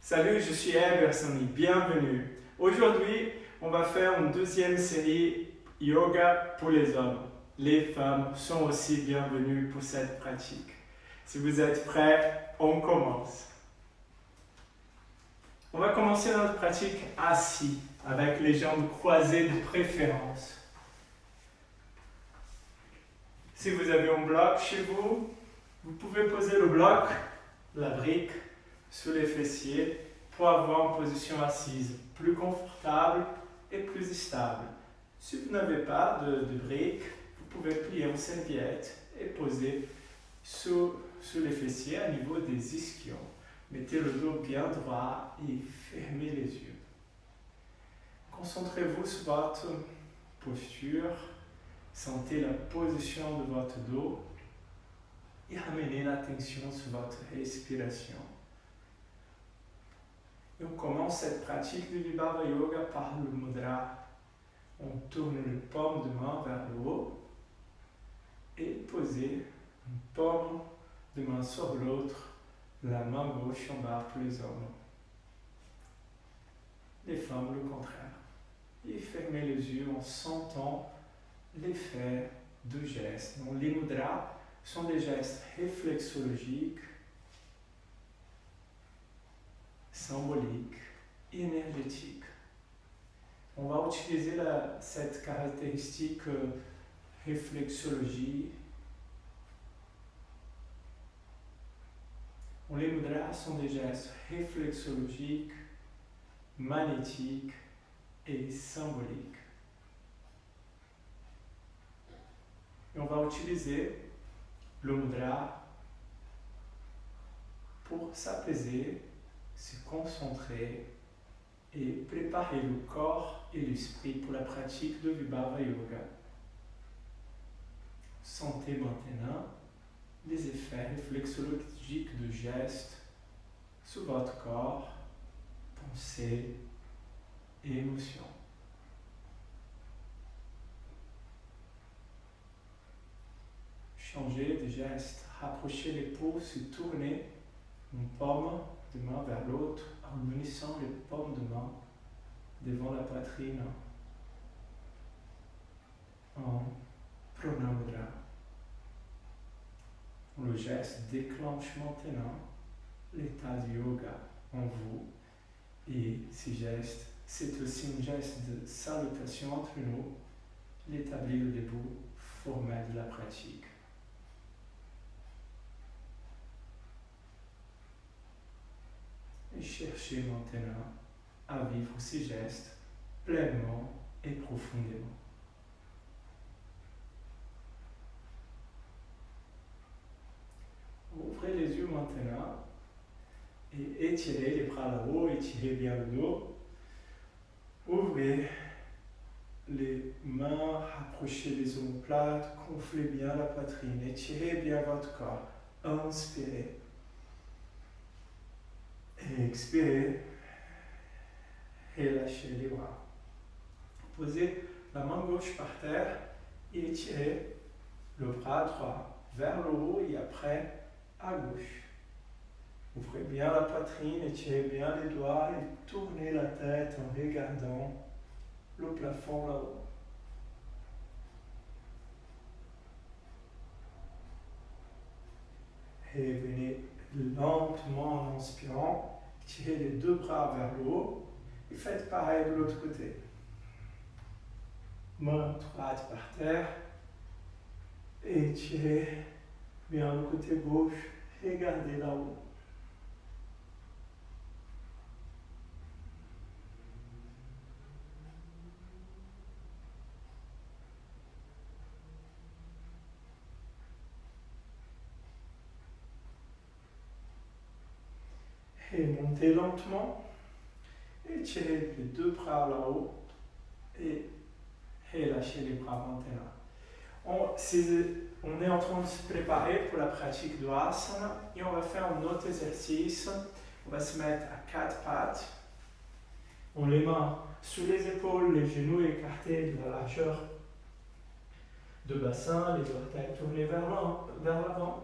Salut, je suis Eberson, bienvenue. Aujourd'hui, on va faire une deuxième série Yoga pour les hommes. Les femmes sont aussi bienvenues pour cette pratique. Si vous êtes prêts, on commence. On va commencer notre pratique assis, avec les jambes croisées de préférence. Si vous avez un bloc chez vous, vous pouvez poser le bloc, la brique, sous les fessiers pour avoir une position assise plus confortable et plus stable. Si vous n'avez pas de brique, vous pouvez plier une serviette et poser sous les fessiers à niveau des ischions. Mettez le dos bien droit et fermez les yeux. Concentrez-vous sur votre posture. Sentez la position de votre dos et ramenez l'attention sur votre respiration. Et on commence cette pratique de Vibhava Yoga par le mudra. On tourne les paumes de main vers le haut et posez une paume de main sur l'autre, la main gauche en bas pour les hommes. Les femmes, le contraire. Et fermez les yeux en sentant l'effet de gestes. Donc, les mudras sont des gestes réflexologiques, symboliques, énergétiques. On va utiliser cette caractéristique réflexologie. Les mudras sont des gestes réflexologiques, magnétiques et symboliques. Et on va utiliser le mudra pour s'apaiser, se concentrer et préparer le corps et l'esprit pour la pratique de Vibhava Yoga. Sentez maintenant les effets réflexologiques de gestes sur votre corps, pensées et émotions. Changez de geste, rapprochez les pouces et tournez une paume de main vers l'autre en unissant les paumes de main devant la poitrine en Pranamudra. Le geste déclenche maintenant l'état du yoga en vous et ce geste, c'est aussi un geste de salutation entre nous, l'établir le debout formel de la pratique. Et cherchez maintenant à vivre ces gestes pleinement et profondément. Ouvrez les yeux maintenant et étirez les bras là-haut, étirez bien le dos. Ouvrez les mains, rapprochez les omoplates, gonflez bien la poitrine, étirez bien votre corps. Inspirez. Et expirez, relâchez les bras. Posez la main gauche par terre et étirez le bras droit vers le haut et après à gauche. Ouvrez bien la poitrine, étirez bien les doigts et tournez la tête en regardant le plafond là-haut. Et venez lentement en inspirant, tirez les deux bras vers le haut et faites pareil de l'autre côté. Main droite par terre et tirez bien le côté gauche, regardez là-haut. Et montez lentement, étirez les deux bras là-haut et relâchez les bras maintenant. On est en train de se préparer pour la pratique de asana et on va faire un autre exercice. On va se mettre à quatre pattes. On les mains sous les épaules, les genoux écartés de la largeur de bassin, les orteils tournés vers l'avant.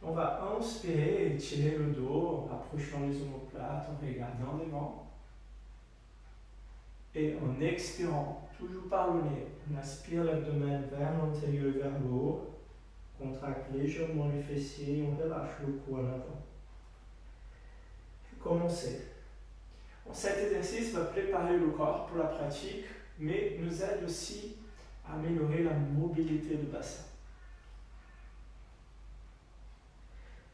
On va inspirer et étirer le dos en rapprochant les omoplates, en regardant devant. Et en expirant, toujours par le nez, on aspire l'abdomen vers l'intérieur et vers le haut. Contracte légèrement les fessiers, on relâche le cou en avant. Commencez. Cet exercice va préparer le corps pour la pratique, mais nous aide aussi à améliorer la mobilité du bassin.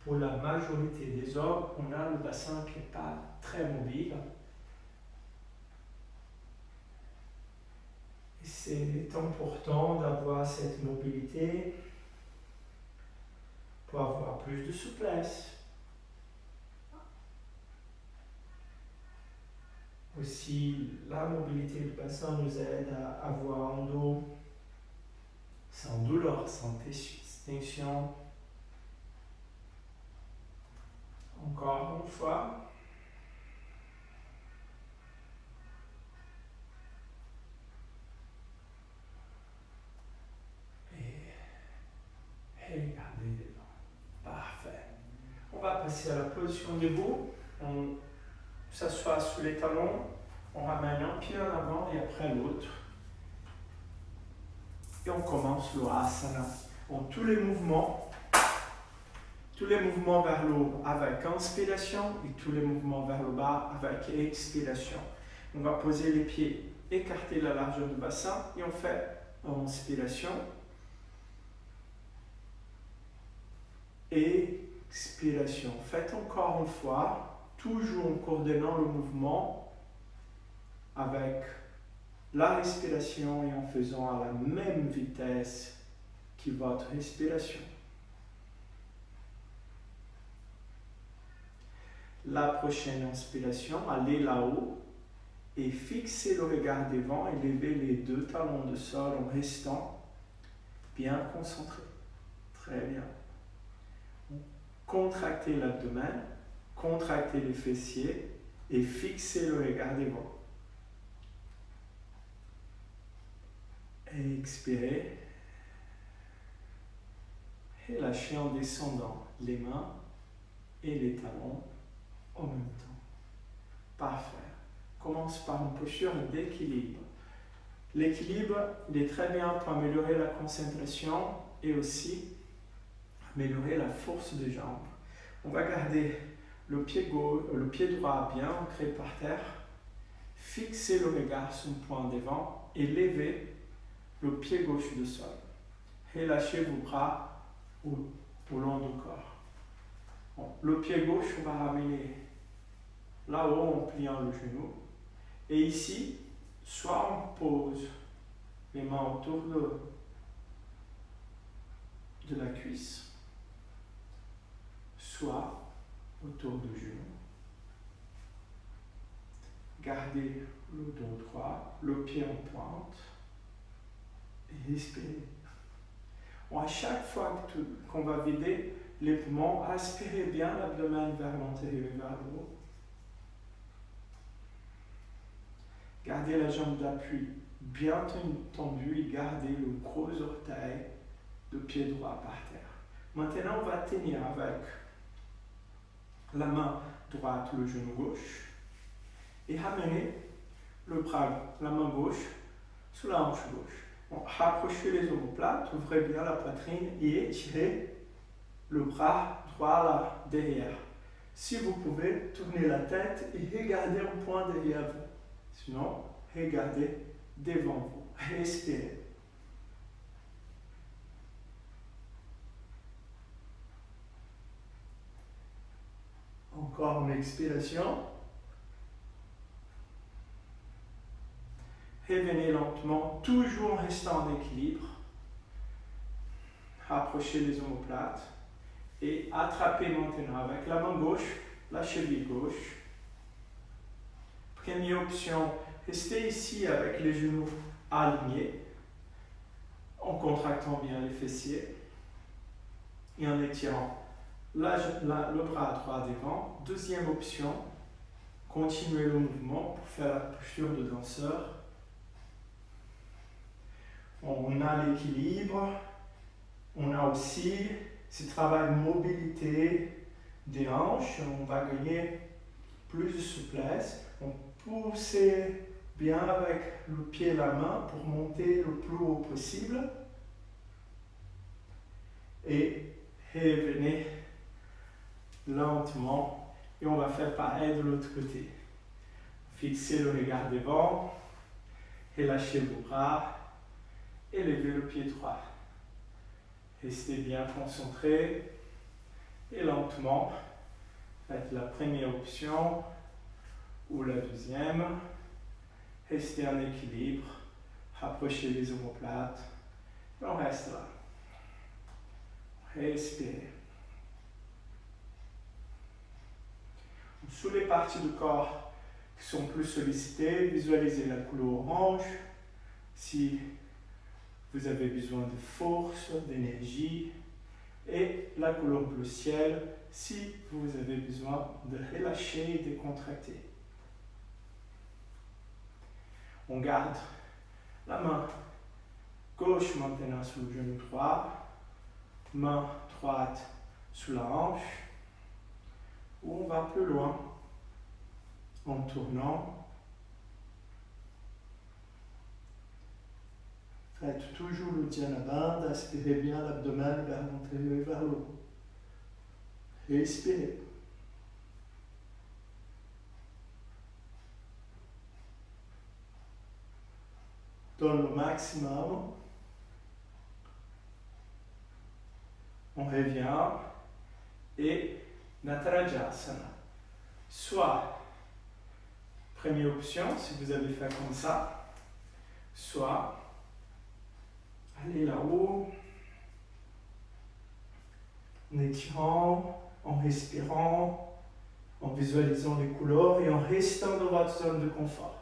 Pour la majorité des hommes, on a le bassin qui n'est pas très mobile. Et c'est important d'avoir cette mobilité pour avoir plus de souplesse. Aussi, la mobilité du bassin nous aide à avoir un dos sans douleur, sans tension. Encore une fois. Et regardez dedans. Parfait. On va passer à la position debout. On s'assoit sous les talons. On ramène un pied en avant et après l'autre. Et on commence le asana. Tous les mouvements vers le haut avec inspiration et tous les mouvements vers le bas avec expiration. On va poser les pieds, écarter la largeur du bassin et on fait inspiration. Expiration. Faites encore une fois, toujours en coordonnant le mouvement avec la respiration et en faisant à la même vitesse que votre respiration. La prochaine inspiration, allez là-haut et fixez le regard devant et levez les deux talons de sol en restant bien concentré. Très bien. Contractez l'abdomen, contractez les fessiers et fixez le regard devant. Expirez et lâchez en descendant les mains et les talons en même temps. Parfait. Commence par une posture d'équilibre. L'équilibre, il est très bien pour améliorer la concentration et aussi améliorer la force des jambes. On va garder le pied droit bien ancré par terre, fixer le regard sur le point devant et lever le pied gauche du sol. Relâchez vos bras au long du corps. Bon, le pied gauche, on va ramener là-haut en pliant le genou. Et ici, soit on pose les mains autour de la cuisse, soit autour du genou. Gardez le dos droit, le pied en pointe et respirez. À chaque fois qu'on va vider les poumons, aspirez bien l'abdomen vers l'intérieur et vers le haut. Gardez la jambe d'appui bien tendue et gardez le gros orteil de pied droit par terre. Maintenant, on va tenir avec la main droite le genou gauche et ramener la main gauche sous la hanche gauche. Rapprochez les omoplates, ouvrez bien la poitrine et étirez le bras droit là, derrière. Si vous pouvez, tournez la tête et regardez un point derrière vous. Sinon, regardez devant vous. Respirez. Encore une expiration. Revenez lentement, toujours en restant en équilibre. Rapprochez les omoplates et attrapez maintenant avec la main gauche la cheville gauche. Première option, restez ici avec les genoux alignés, en contractant bien les fessiers et en étirant le bras droit devant. Deuxième option, continuez le mouvement pour faire la posture de danseur. On a l'équilibre, on a aussi ce travail de mobilité des hanches, on va gagner plus de souplesse. On pousse bien avec le pied et la main pour monter le plus haut possible. Et revenez lentement. Et on va faire pareil de l'autre côté. Fixez le regard devant. Relâchez vos bras. Et levez le pied droit. Restez bien concentré. Et lentement, faites la première option ou la deuxième. Restez en équilibre. Rapprochez les omoplates. Et on reste là. Respirez. Sous les parties du corps qui sont plus sollicitées, visualisez la couleur orange. Si vous avez besoin de force, d'énergie. Et la couleur bleu ciel, si vous avez besoin de relâcher et de contracter. On garde la main gauche maintenant sur le genou droit, main droite sous la hanche, ou on va plus loin en tournant. Faites toujours le Dhanabandha, aspirez bien l'abdomen vers l'intérieur et vers le haut. Respirez. Donne le maximum. On revient et Natarajasana. Soit, première option, si vous avez fait comme ça, soit allez là-haut, en étirant, en respirant, en visualisant les couleurs et en restant dans votre zone de confort.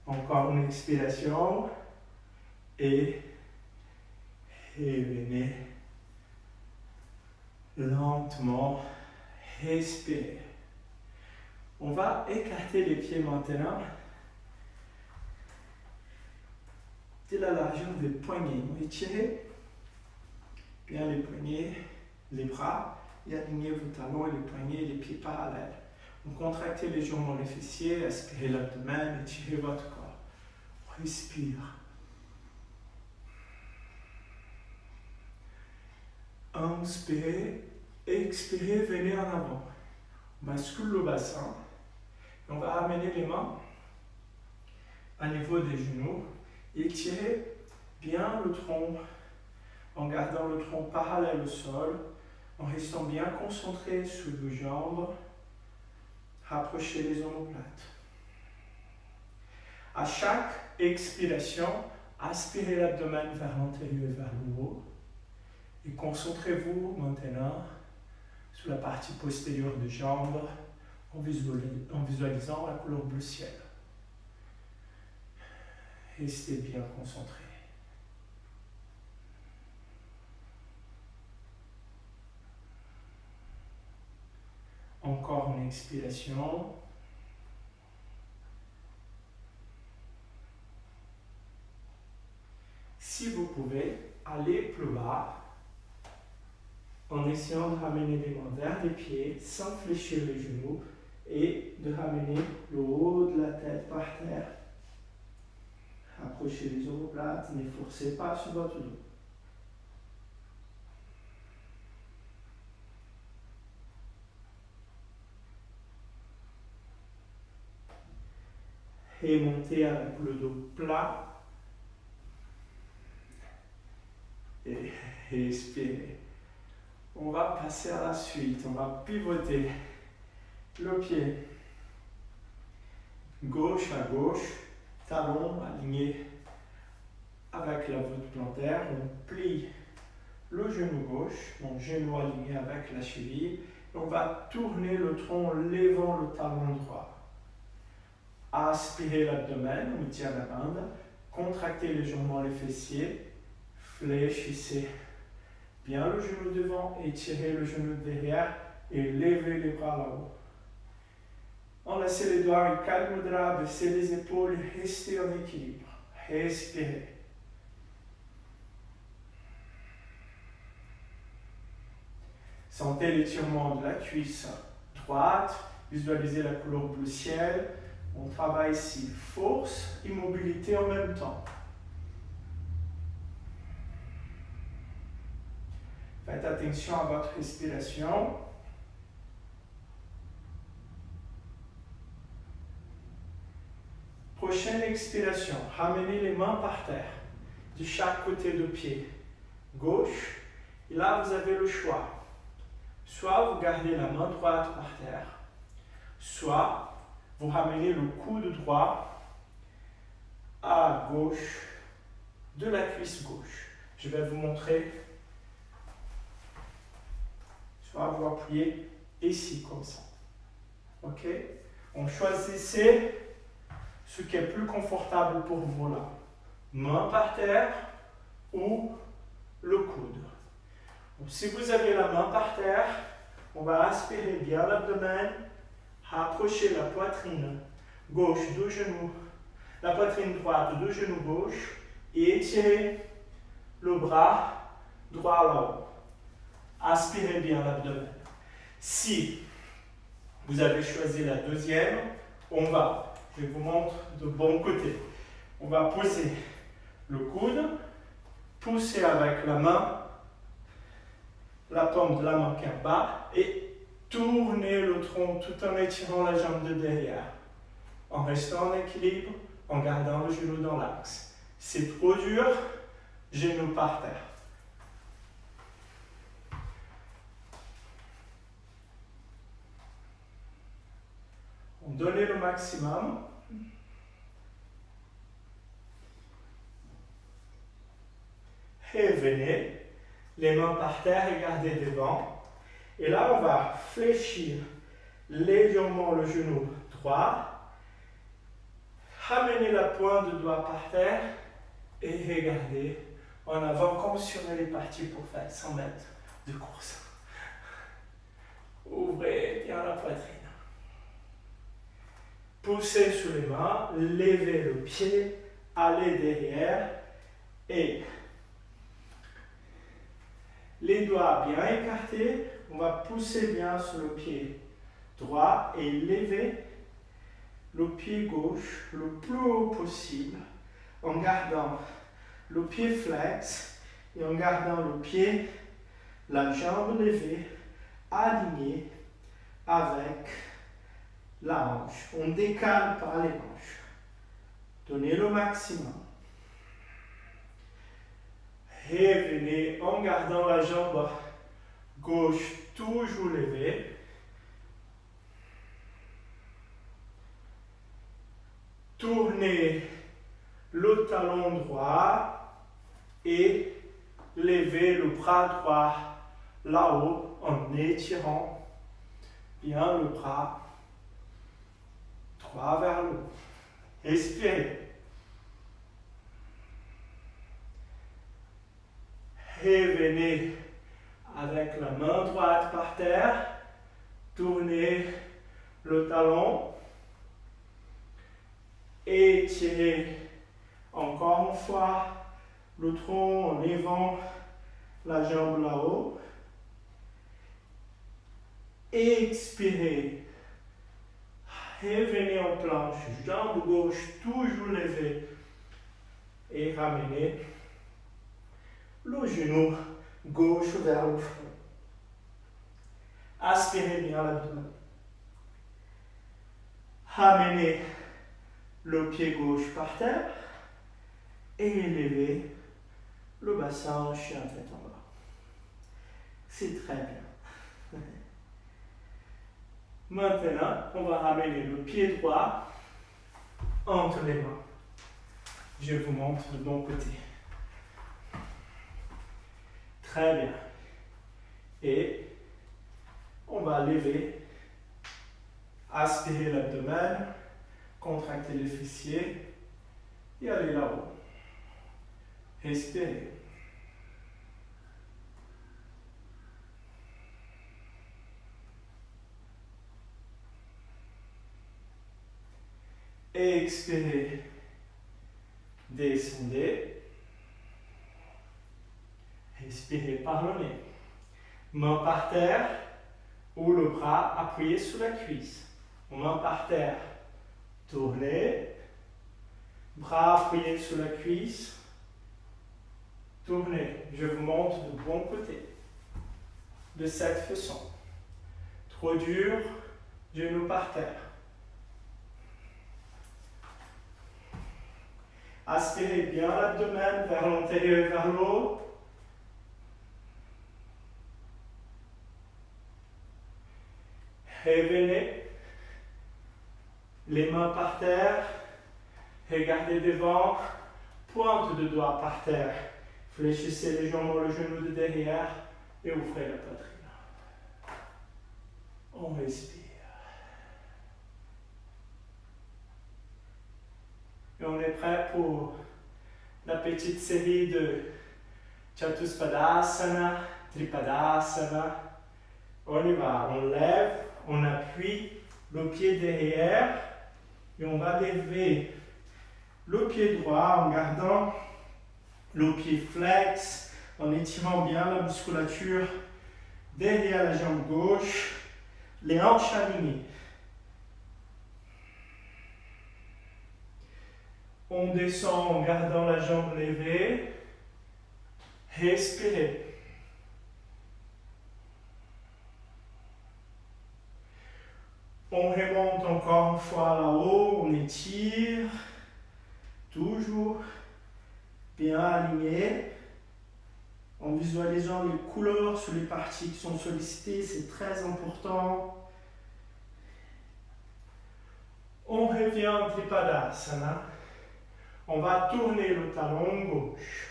Encore une expiration et revenez lentement, respirez. On va écarter les pieds maintenant de la largeur des poignets. Étirez bien les poignets, les bras et alignez vos talons et les poignets et les pieds parallèles. Vous contractez légèrement les fessiers, aspirez l'abdomen, étirez votre corps. Respire. Inspirez, expirez, venez en avant. On bascule le bassin. Et on va ramener les mains à niveau des genoux. Étirez bien le tronc en gardant le tronc parallèle au sol, en restant bien concentré sur vos jambes. Rapprochez les omoplates. À chaque expiration, aspirez l'abdomen vers l'intérieur et vers le haut. Et concentrez-vous maintenant sur la partie postérieure des jambes en visualisant la couleur bleu ciel. Restez bien concentré. Encore une expiration. Si vous pouvez, allez plus bas en essayant de ramener les mains vers les pieds sans fléchir les genoux et de ramener le haut de la tête par terre. Approchez les omoplates, ne forcez pas sur votre dos. Et montez avec le dos plat. Et respirez. On va passer à la suite. On va pivoter le pied gauche à gauche, talon aligné avec la voûte plantaire. On plie le genou gauche, mon genou aligné avec la cheville. Et on va tourner le tronc en levant le talon droit. Aspirez l'abdomen, ou Dhanabandha. Contractez légèrement les fessiers. Fléchissez bien le genou devant, étirez le genou derrière et levez les bras là-haut. Enlacez les doigts et calme mudra, baissez les épaules et restez en équilibre. Respirez. Sentez l'étirement de la cuisse droite, visualisez la couleur bleu ciel. On travaille ici force et mobilité en même temps. Faites attention à votre respiration. Prochaine expiration, ramenez les mains par terre, de chaque côté du pied gauche. Et là, vous avez le choix. Soit vous gardez la main droite par terre, soit vous ramenez le coude droit à gauche de la cuisse gauche. Je vais vous montrer. Soit vous appuyez ici comme ça. Ok? On choisissait ce qui est plus confortable pour vous là. Main par terre ou le coude. Donc, si vous avez la main par terre, on va aspirer bien l'abdomen, rapprocher la poitrine gauche du genou, la poitrine droite du genou gauche et étirer le bras droit là-haut. Aspirez bien l'abdomen. Si vous avez choisi la deuxième, je vous montre de bon côté. On va poser le coude, pousser avec la main, la paume de la main vers bas et tourner le tronc tout en étirant la jambe de derrière. En restant en équilibre, en gardant le genou dans l'axe. C'est trop dur, genou par terre. Donnez le maximum. Et venez, les mains par terre et gardez devant. Et là, on va fléchir légèrement le genou droit. Ramenez la pointe de doigt par terre et regardez en avant comme si on est parti pour faire 100 mètres de course. Ouvrez bien la poitrine. Poussez sur les mains, levez le pied, allez derrière et les doigts bien écartés. On va pousser bien sur le pied droit et lever le pied gauche le plus haut possible en gardant le pied flex et en gardant le pied, la jambe levée, alignée avec la hanche. On décale par les hanches. Donnez le maximum. Revenez en gardant la jambe gauche toujours levée. Tournez le talon droit et levez le bras droit là-haut en étirant bien le bras droit vers le haut. Expirez. Revenez avec la main droite par terre. Tournez le talon. Étirez encore une fois le tronc en levant la jambe là-haut. Expirez. Revenez en planche, jambe gauche toujours levée et ramenez le genou gauche vers le front. Aspirez bien l'abdomen. Ramenez le pied gauche par terre et élevez le bassin, chien tête en bas. C'est très bien. Maintenant, on va ramener le pied droit entre les mains. Je vous montre de bon côté. Très bien. Et on va lever, aspirer l'abdomen, contracter les fessiers et aller là-haut. Respirez. Expirez. Descendez. Respirez par le nez. Main par terre ou le bras appuyé sur la cuisse. Main par terre, tournez. Bras appuyés sur la cuisse, tournez. Je vous montre de bon côté. De cette façon. Trop dur, genoux par terre. Aspirez bien l'abdomen vers l'intérieur et vers le haut. Revenez. Les mains par terre. Regardez devant. Pointe de doigt par terre. Fléchissez légèrement le genou de derrière et ouvrez la poitrine. On respire. Et on est prêt pour la petite série de Chatuspadasana, Tripadasana. On y va, on lève, on appuie le pied derrière et on va lever le pied droit en gardant le pied flex, en étirant bien la musculature derrière la jambe gauche, les hanches alignées. On descend en gardant la jambe levée. Respirez. On remonte encore une fois là-haut, on étire. Toujours bien aligné. En visualisant les couleurs sur les parties qui sont sollicitées, c'est très important. On revient en Tripadasana. On va tourner le talon gauche,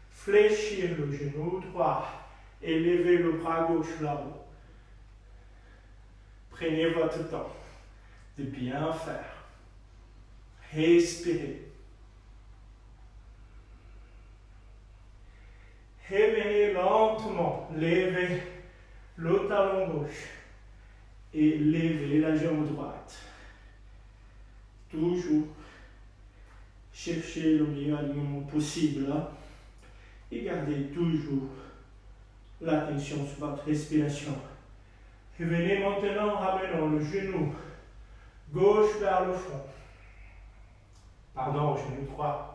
fléchir le genou droit et lever le bras gauche là-haut. Prenez votre temps de bien faire. Respirez. Revenez lentement, levez le talon gauche et levez la jambe droite. Toujours cherchez le meilleur alignement possible et gardez toujours l'attention sur votre respiration. Revenez maintenant en ramenant le genou gauche vers le fond. Pardon, genou droit.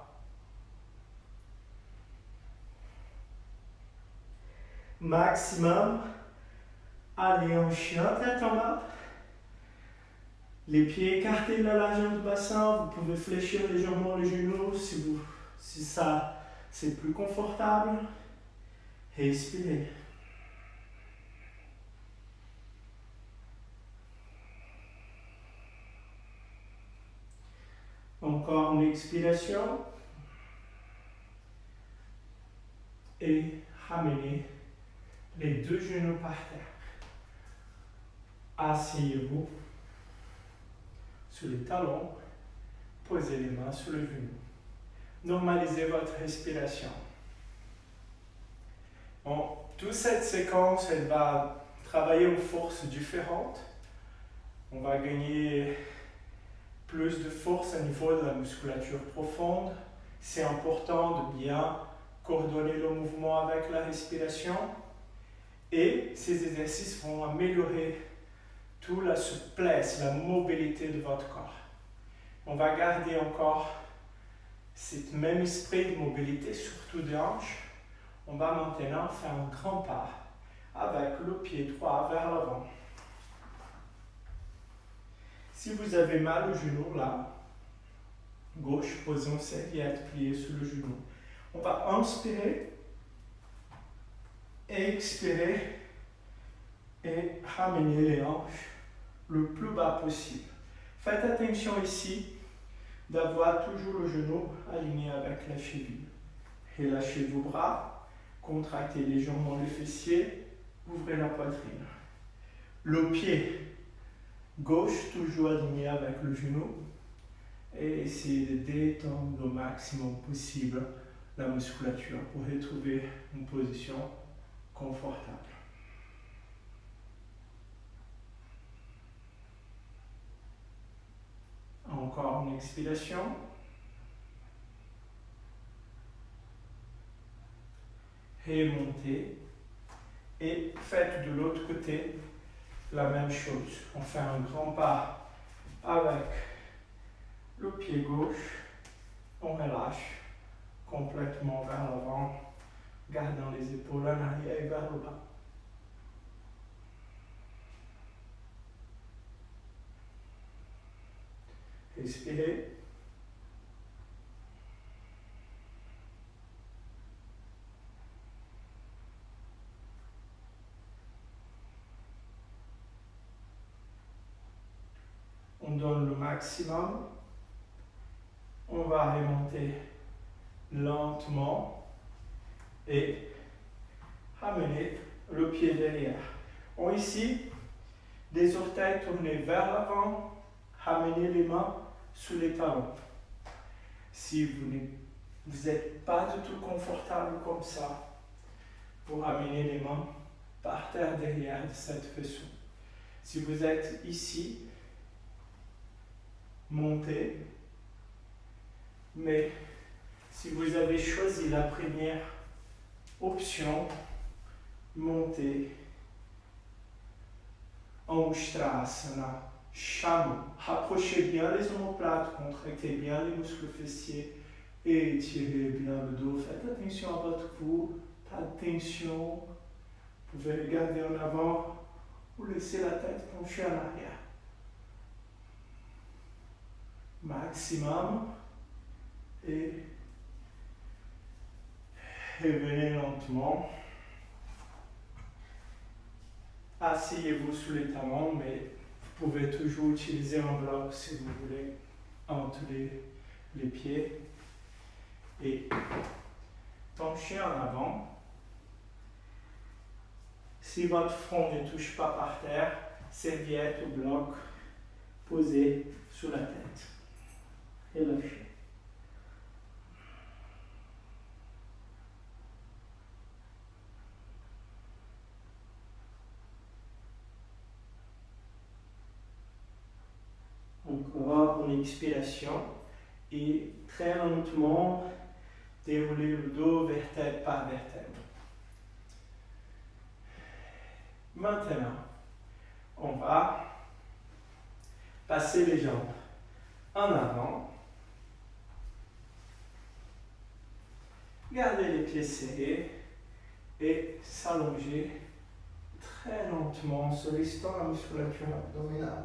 Maximum, allez en chien tête en bas. Les pieds écartés de la largeur du bassin, vous pouvez fléchir légèrement les genoux si ça c'est plus confortable. Respirez. Encore une expiration. Et ramenez les deux genoux par terre. Asseyez-vous sur les talons, posez les mains sur le genou. Normalisez votre respiration. Bon, toute cette séquence, elle va travailler aux forces différentes. On va gagner plus de force au niveau de la musculature profonde. C'est important de bien coordonner le mouvement avec la respiration. Et ces exercices vont améliorer toute la souplesse, la mobilité de votre corps. On va garder encore cet même esprit de mobilité, surtout des hanches. On va maintenant faire un grand pas avec le pied droit vers l'avant. Si vous avez mal au genou là, gauche, posons serviette pliée sur le genou. On va inspirer, expirer et ramener les hanches le plus bas possible. Faites attention ici d'avoir toujours le genou aligné avec la cheville. Relâchez vos bras, contractez légèrement les fessiers, ouvrez la poitrine. Le pied gauche toujours aligné avec le genou et essayez de détendre au maximum possible la musculature pour retrouver une position confortable. Encore une expiration. Remontez Et faites de l'autre côté la même chose. On fait un grand pas avec le pied gauche. On relâche complètement vers l'avant, gardant les épaules en arrière et vers le bas. Respirez. On donne le maximum. On va remonter lentement et ramener le pied derrière. On ici, des orteils tournés vers l'avant, ramenez les mains sous les talons. Si vous n'êtes pas du tout confortable comme ça, vous ramenez les mains par terre derrière de cette façon. Si vous êtes ici, montez. Mais si vous avez choisi la première option, montez en Ustrasana, chameau. Rapprochez bien les omoplates, contractez bien les muscles fessiers et étirez bien le dos. Faites attention à votre cou, pas de tension. Vous pouvez regarder en avant ou laisser la tête penchée en arrière. Maximum. Et revenez lentement. Asseyez-vous sous les talons, mais vous pouvez toujours utiliser un bloc si vous voulez entre les pieds. Et penchez en avant. Si votre front ne touche pas par terre, serviette ou bloc posé sous la tête. Relâchez. Encore une expiration et très lentement déroulez le dos vertèbre par vertèbre. Maintenant, on va passer les jambes en avant. Gardez les pieds serrés et s'allonger très lentement, sollicitant la musculature abdominale.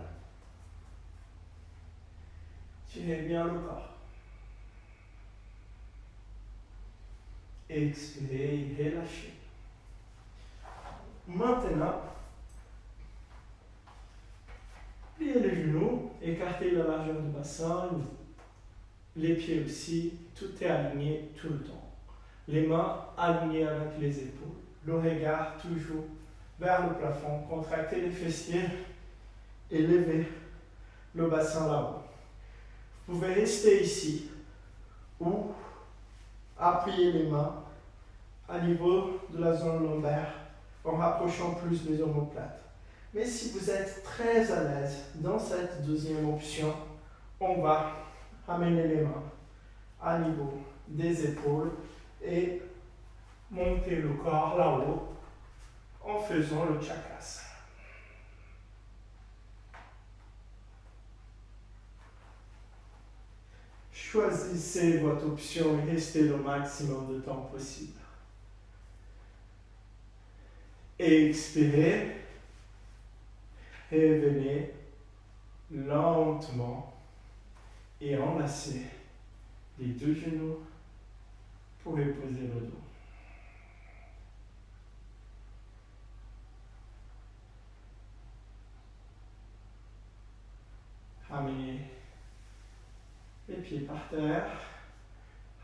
Tirez bien le corps. Expirez et relâchez. Maintenant, pliez les genoux, écartez la largeur du bassin, les pieds aussi, tout est aligné tout le temps. Les mains alignées avec les épaules, le regard toujours vers le plafond, contractez les fessiers et levez le bassin là-haut. Vous pouvez rester ici ou appuyer les mains à niveau de la zone lombaire en rapprochant plus les omoplates. Mais si vous êtes très à l'aise dans cette deuxième option, on va ramener les mains à niveau des épaules et monter le corps là-haut en faisant le chakras. Choisissez votre option et restez le maximum de temps possible. Expirez. Revenez lentement et enlacez les deux genoux pour reposer le dos. Ramenez les pieds par terre,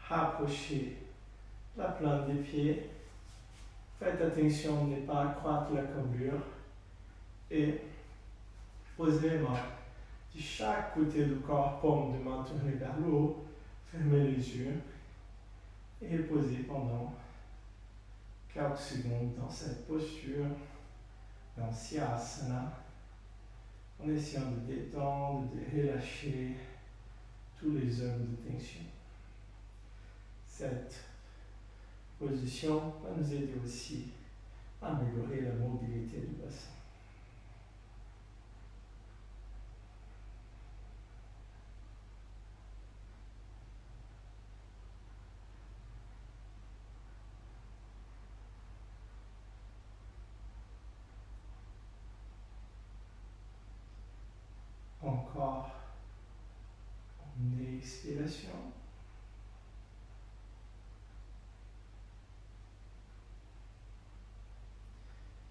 rapprochez la plante des pieds, faites attention de ne pas accroître la cambrure et posez les mains de chaque côté du corps, paume de main tournée vers le haut, fermez les yeux et reposez pendant quelques secondes dans cette posture, dans Siasana, en essayant de détendre, de relâcher tous les zones de tension. Cette position va nous aider aussi améliorer la mobilité du bassin. Encore une expiration.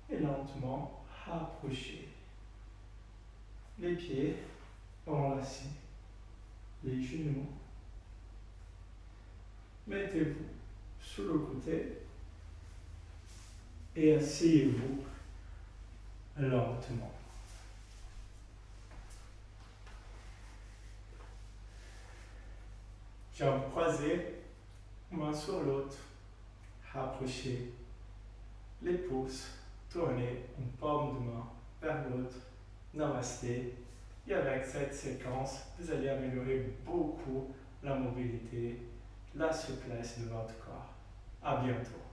Et lentement, rapprochez les pieds, enlacez les genoux. Mettez-vous sur le côté et asseyez-vous lentement. Jambes croisées, main sur l'autre, rapprochez les pouces, tournez une paume de main vers l'autre. Namasté. Et avec cette séquence, vous allez améliorer beaucoup la mobilité, la souplesse de votre corps. À bientôt.